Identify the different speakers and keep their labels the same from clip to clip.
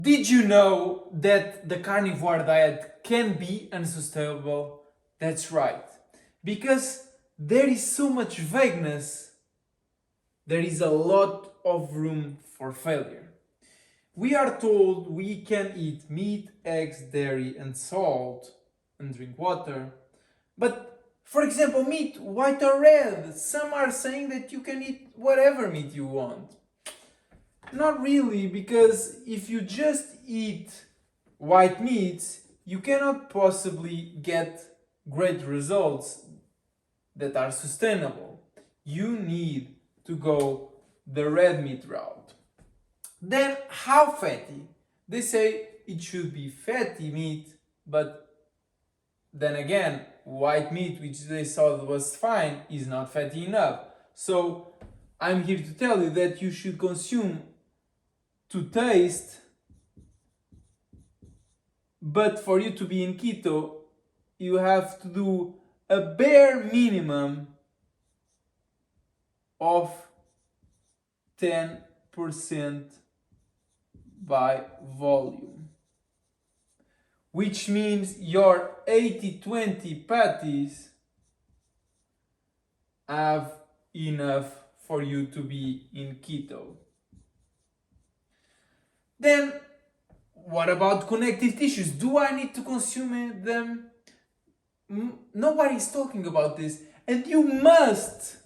Speaker 1: Did you know that the carnivore diet can be unsustainable? That's right. Because there is so much vagueness, there is a lot of room for failure. We are told we can eat meat, eggs, dairy, and salt, and drink water. But, for example, meat, white or red, some are saying that you can eat whatever meat you want. Not really, because if you just eat white meats, you cannot possibly get great results that are sustainable. You need to go the red meat route. Then, how fatty? They say it should be fatty meat, but then again, white meat, which they thought was fine, is not fatty enough. So, I'm here to tell you that you should consume to taste, but for you to be in keto, you have to do a bare minimum of 10% by volume, which means your 80-20 patties have enough for you to be in keto. Then, what about connective tissues? Do I need to consume them? Nobody's talking about this, and you must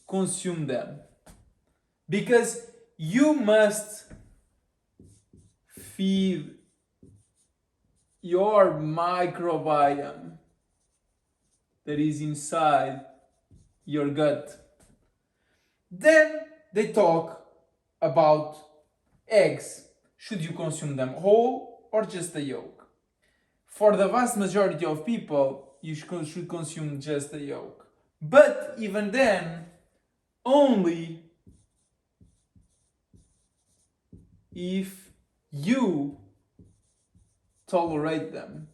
Speaker 1: consume them because you must feed your microbiome that is inside your gut. Then they talk about eggs. Should you consume them whole or just the yolk? For the vast majority of people, you should consume just the yolk. But even then, only if you tolerate them.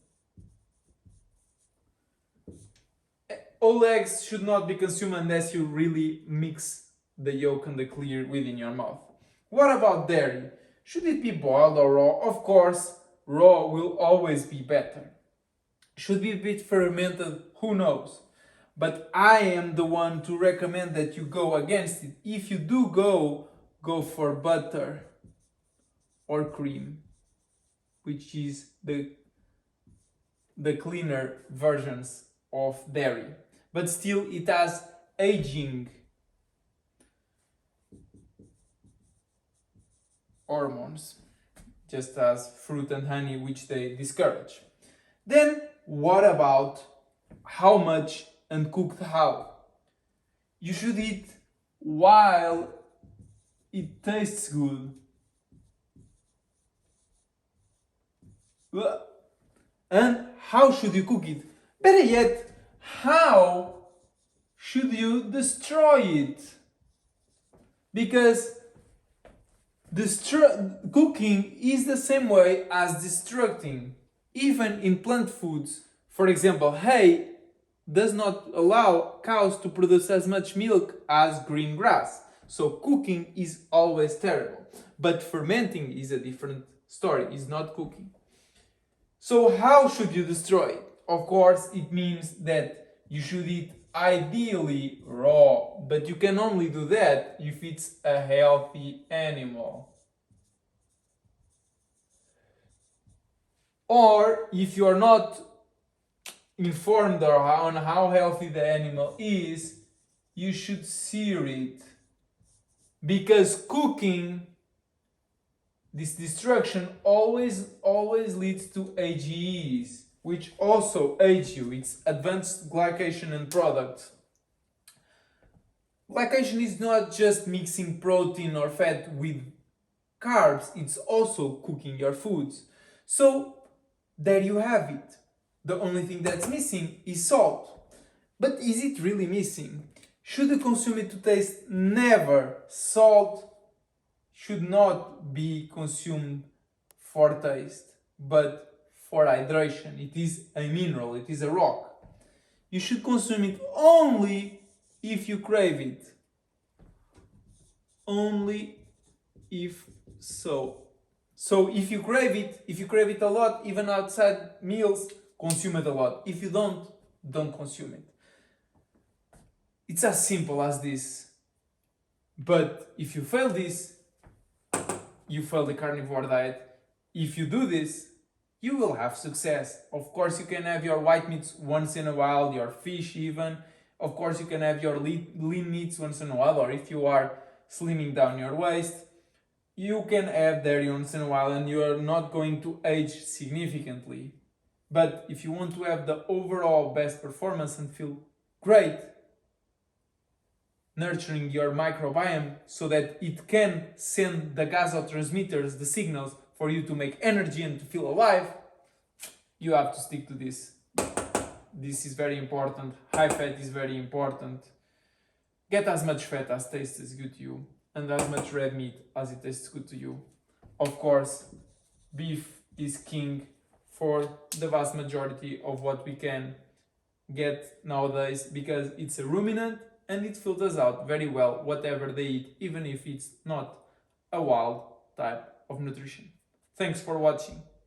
Speaker 1: All eggs should not be consumed unless you really mix the yolk and the clear within your mouth. What about dairy? Should it be boiled or raw? Of course, raw will always be better. Should it be fermented? Who knows? But I am the one to recommend that you go against it. If you do go for butter or cream, which is the cleaner versions of dairy. But still it has aging hormones, just as fruit and honey, which they discourage. Then what about how much and cooked how? You should eat while it tastes good. And how should you cook it? Better yet, how should you destroy it? Because cooking is the same way as destructing. Even in plant foods, for example, hay does not allow cows to produce as much milk as green grass. So cooking is always terrible. But fermenting is a different story, it's not cooking. So how should you destroy it? Of course, it means that you should eat ideally raw, but you can only do that if it's a healthy animal. Or if you are not informed on how healthy the animal is, you should sear it. Because cooking, this destruction always leads to AGEs, which also age you. It's advanced glycation and products. Glycation is not just mixing protein or fat with carbs, it's also cooking your foods. So there you have it. The only thing that's missing is salt. But is it really missing? Should you consume it to taste? Never. Salt should not be consumed for taste, but for hydration. It is a mineral, it is a rock. You should consume it only if you crave it. Only if so. So if you crave it a lot, even outside meals, consume it a lot. If you don't consume it. It's as simple as this. But if you fail this, you fail the carnivore diet. If you do this, you will have success. Of course, you can have your white meats once in a while, your fish even. Of course, you can have your lean meats once in a while, or if you are slimming down your waist, you can have dairy once in a while and you are not going to age significantly. But if you want to have the overall best performance and feel great, nurturing your microbiome so that it can send the gasotransmitters, the signals for you to make energy and to feel alive, you have to stick to this. This is very important. High fat is very important. Get as much fat as tastes good to you, and as much red meat as it tastes good to you. Of course, beef is king for the vast majority of what we can get nowadays because it's a ruminant and it filters out very well whatever they eat, even if it's not a wild type of nutrition. Thanks for watching.